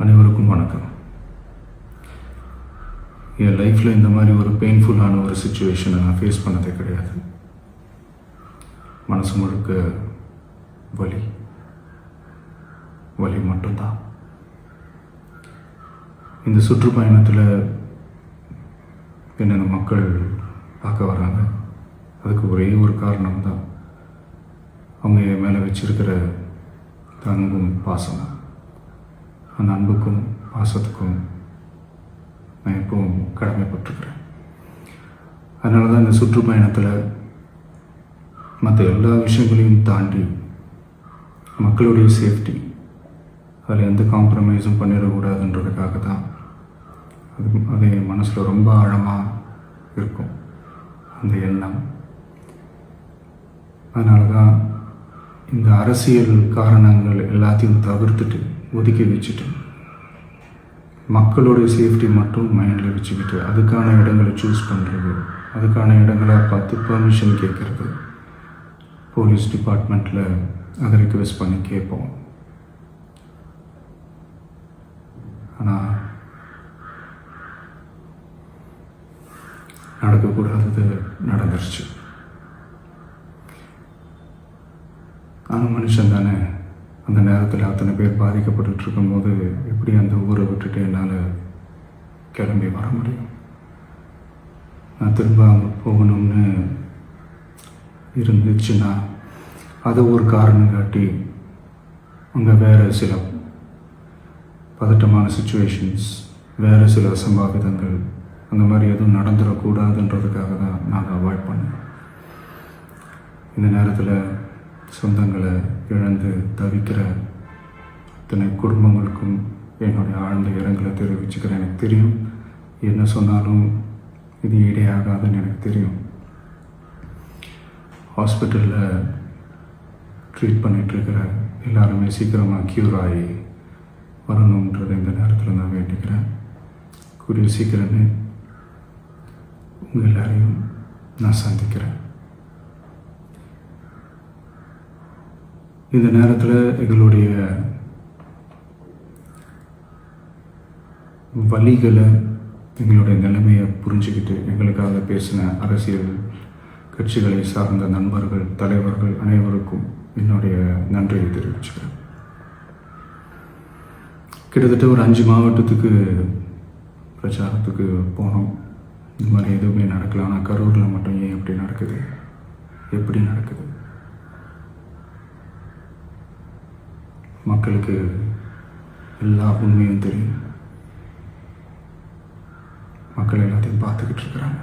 அனைவருக்கும் வணக்கம். என் லைஃப்பில் இந்த மாதிரி ஒரு பெயின்ஃபுல்லான ஒரு சுச்சுவேஷனை நான் ஃபேஸ் பண்ணதே கிடையாது. மனசு முழுக்க வலி வலி மட்டும்தான். இந்த சுற்றுப்பயணத்தில் என்னென்ன மக்கள் பார்க்க வராங்க, அதுக்கு ஒரே ஒரு காரணம் தான், அவங்க என் மேலே வச்சிருக்கிற அன்பும் பாசம். அந்த அன்புக்கும் பாசத்துக்கும் நான் எப்பவும் கடமைப்பட்டிருக்கிறேன். அதனால தான் இந்த சுற்றுப்பயணத்தில் மற்ற எல்லா விஷயங்களையும் தாண்டி மக்களுடைய சேஃப்டி, அதில் எந்த காம்ப்ரமைஸும் பண்ணிடக்கூடாதுன்றதுக்காக தான் அது என் மனசில் ரொம்ப ஆழமாக இருக்கும் அந்த எண்ணம். அதனால தான் இந்த அரசியல் காரணங்கள் எல்லாத்தையும் தவிர்த்துட்டு ஒதுக்கி வச்சுட்டு மக்களுடைய சேஃப்டி மட்டும் மைண்டில் வச்சுக்கிட்டு அதுக்கான இடங்களை சூஸ் பண்ணுறது, அதுக்கான இடங்களை பார்த்து பெர்மிஷன் கேட்குறது, போலீஸ் டிபார்ட்மெண்ட்டில் அதை ரிக்வெஸ்ட் பண்ணி கேட்போம். ஆனால் நடக்கக்கூடாதது நடந்துருச்சு. ஆனால் மனுஷன் தானே, அந்த நேரத்தில் அத்தனை பேர் பாதிக்கப்பட்டு இருக்கும்போது எப்படி அந்த ஊரை விட்டுட்டு என்னால் கிளம்பி வர முடியும்? நான் திரும்ப அங்கே போகணும்னு இருந்துச்சுன்னா அதை ஒரு காரணம் காட்டி அங்கே வேறு சில பதட்டமான சுச்சுவேஷன்ஸ், வேறு சில அசம்பாவிதங்கள் அந்த மாதிரி எதுவும் நடந்துடக்கூடாதுன்றதுக்காக தான் நான் அவாய்ட் பண்ணேன். இந்த நேரத்தில் சொந்தங்களை இழந்து தவிக்கிற அத்தனை குடும்பங்களுக்கும் என்னுடைய ஆழ்ந்த இரங்கலை தெரிவிச்சுக்கிறேன். எனக்கு தெரியும், என்ன சொன்னாலும் இது ஈடையாகாதுன்னு எனக்கு தெரியும். ஹாஸ்பிட்டலில் ட்ரீட் பண்ணிகிட்ருக்கிற எல்லாருமே சீக்கிரமாக க்யூர் ஆகி வரணுன்றதை இந்த நேரத்தில் நான் வேண்டிக்கிறேன். கூடிய சீக்கிரமே உங்கள் எல்லாரையும் நான் சந்திக்கிறேன். இந்த நேரத்தில் எங்களுடைய வலிகளை, எங்களுடைய நிலைமையை புரிஞ்சுக்கிட்டு எங்களுக்காக பேசின அரசியல் கட்சிகளை சார்ந்த நண்பர்கள், தலைவர்கள் அனைவருக்கும் என்னுடைய நன்றியை தெரிவிச்சுக்கிறேன். கிட்டத்தட்ட ஒரு 5 மாவட்டத்துக்கு பிரச்சாரத்துக்கு போனோம். இந்த மாதிரி எதுவுமே நடக்கல. ஆனால் கரூரில் மட்டும் ஏன் எப்படி நடக்குது, எப்படி நடக்குது? மக்களுக்கு எல்லா உண்மையும் தெரியும். மக்கள் எல்லாத்தையும் பார்த்துக்கிட்டு இருக்கிறாங்க.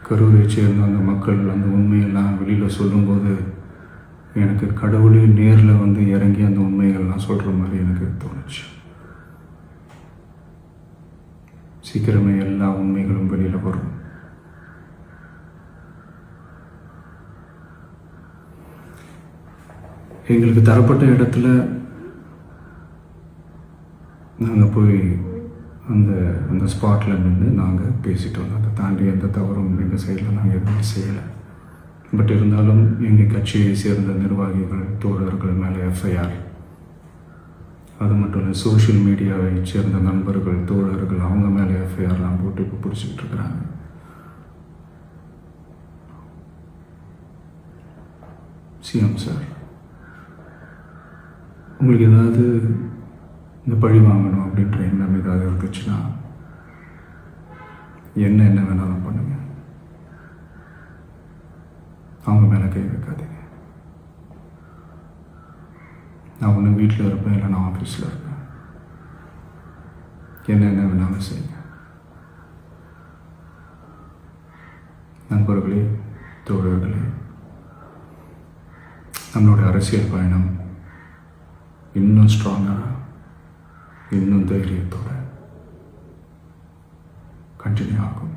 கரூரை சேர்ந்த அந்த மக்கள் அந்த உண்மையெல்லாம் வெளியில் சொல்லும்போது எனக்கு கடவுளே நேரில் வந்து இறங்கி அந்த உண்மைகள்லாம் சொல்கிற மாதிரி எனக்கு தோணுச்சு. சீக்கிரமே எல்லா உண்மைகளும் வெளியில் வரும். எங்களுக்கு தரப்பட்ட இடத்துல நாங்கள் போய் அந்த ஸ்பாட்டில் நின்று நாங்கள் பேசிட்டு வந்தோம். அதை தாண்டி எந்த தவறும் எங்கள் சைடில் நாங்கள் எதுவுமே செய்யலை. பட் இருந்தாலும் எங்கள் கட்சியை சேர்ந்த நிர்வாகிகள், தோழர்கள் மேலே எஃப்ஐஆர், அது மட்டும் இல்லை சோஷியல் மீடியாவை சேர்ந்த நண்பர்கள், தோழர்கள் அவங்க மேலே எஃப்ஐஆர்லாம் போட்டு இப்போ பிடிச்சிக்கிட்டு இருக்கிறாங்க. சிஎம் சார், உங்களுக்கு ஏதாவது இந்த பழி வாங்கணும் அப்படின்ற எண்ணம் ஏதாவது இருந்துச்சுன்னா என்ன வேணாலும் பண்ணுங்க. அவங்க மேலே கை வைக்காதீங்க. நான் ஒன்று வீட்டில் இருப்பேன், இல்லை நான் ஆஃபீஸில் இருப்பேன். என்ன வேணாலும் செய்யுங்க. நண்பர்களே, தோழர்களே, நம்மளுடைய அரசியல் பயணம் இன்னும் ஸ்ட்ராங்காக, இன்னும் தைரியத்தோட கண்டினியூ ஆகும்.